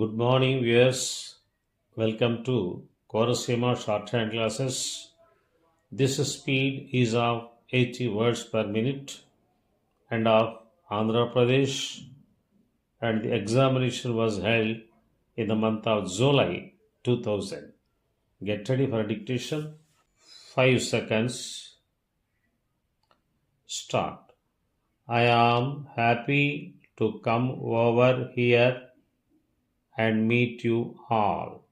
Good morning, viewers. Welcome to Korasima Shorthand classes. This speed is of 80 words per minute and of Andhra Pradesh, and the examination was held in the month of July 2000. Get ready for dictation. 5 seconds. Start. I am happy to come over here and meet you all.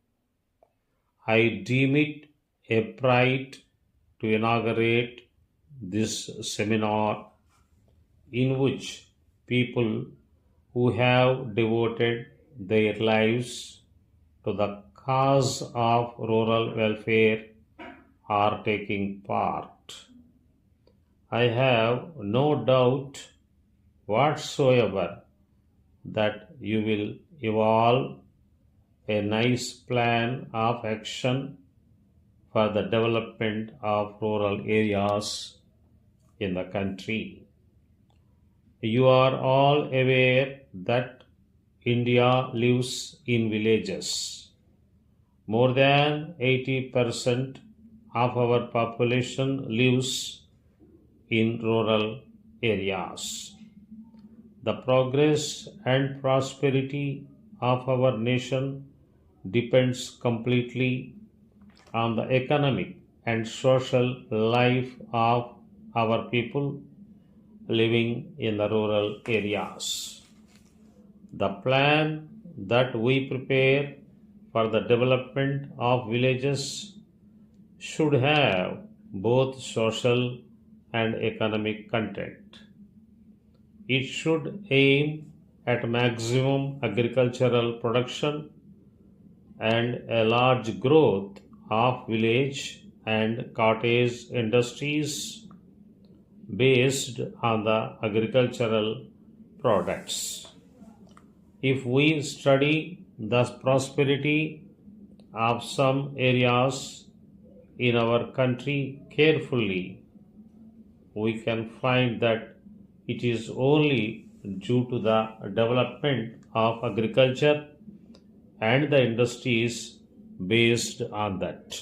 I deem it a pride to inaugurate this seminar in which people who have devoted their lives to the cause of rural welfare are taking part. I have no doubt whatsoever that you will evolve a nice plan of action for the development of rural areas in the country. You are all aware that India lives in villages. More than 80% of our population lives in rural areas. The progress and prosperity of our nation depends completely on the economic and social life of our people living in the rural areas. The plan that we prepare for the development of villages should have both social and economic content. It should aim at maximum agricultural production and a large growth of village and cottage industries based on the agricultural products. If we study the prosperity of some areas in our country carefully, we can find that it is only due to the development of agriculture and the industries based on that.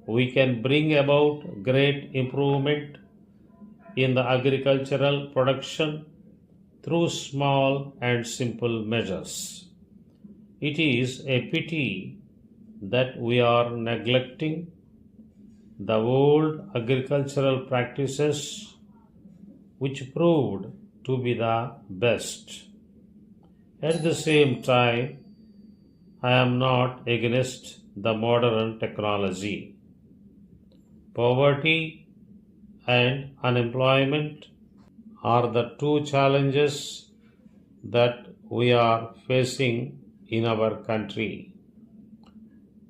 We can bring about great improvement in the agricultural production through small and simple measures. It is a pity that we are neglecting the old agricultural practices which proved to be the best. At the same time, I am not against the modern technology. Poverty and unemployment are the two challenges that we are facing in our country.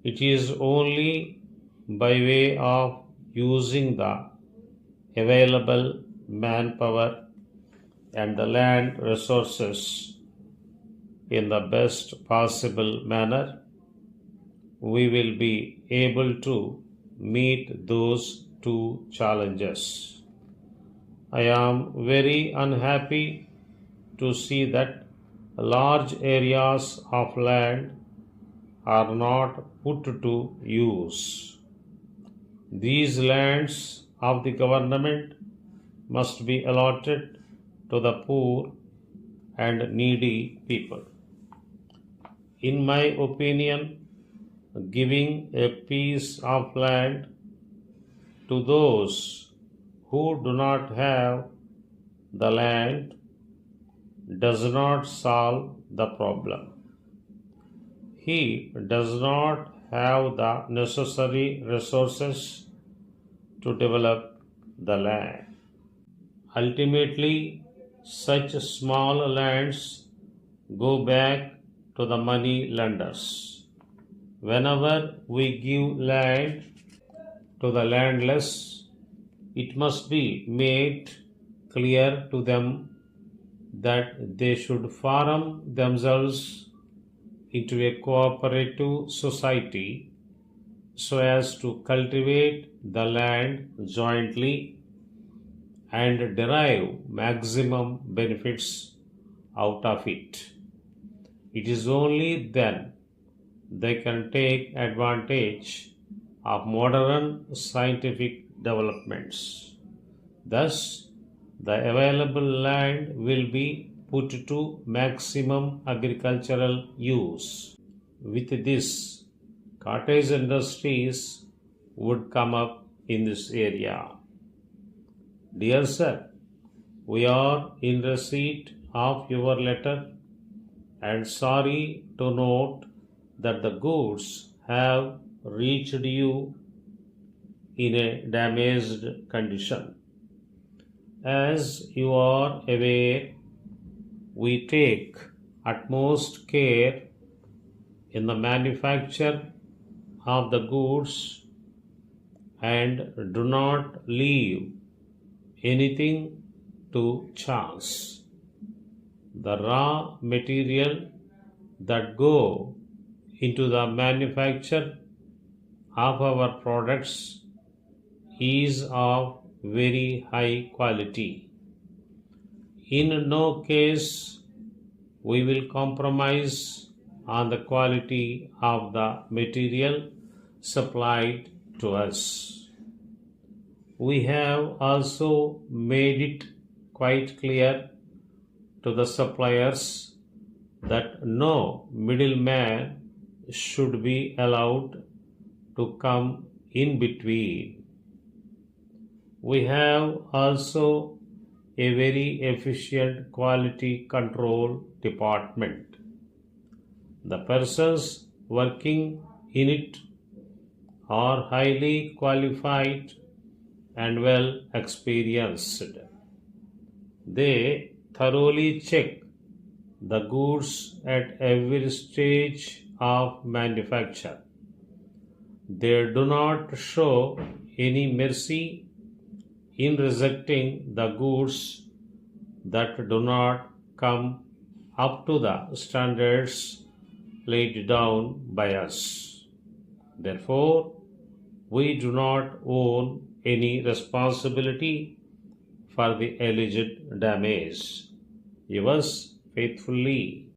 It is only by way of using the available manpower and the land resources in the best possible manner, we will be able to meet those two challenges. I am very unhappy to see that large areas of land are not put to use. These lands of the government must be allotted to the poor and needy people. In my opinion, giving a piece of land to those who do not have the land does not solve the problem. He does not have the necessary resources to develop the land. Ultimately, such small lands go back to the money lenders. Whenever we give land to the landless, it must be made clear to them that they should form themselves into a cooperative society so as to cultivate the land jointly and derive maximum benefits out of it. It is only then they can take advantage of modern scientific developments. Thus, the available land will be put to maximum agricultural use. With this, cottage industries would come up in this area. Dear sir, we are in receipt of your letter and sorry to note that the goods have reached you in a damaged condition. As you are aware, we take utmost care in the manufacture of the goods and do not leave anything to chance. The raw material that go into the manufacture of our products is of very high quality. In no case we will compromise on the quality of the material supplied to us. We have also made it quite clear to the suppliers that no middleman should be allowed to come in between. We have also a very efficient quality control department. The persons working in it are highly qualified and well experienced. They thoroughly check the goods at every stage of manufacture. They do not show any mercy in rejecting the goods that do not come up to the standards laid down by us. Therefore, we do not own any responsibility for the alleged damage. Yours faithfully,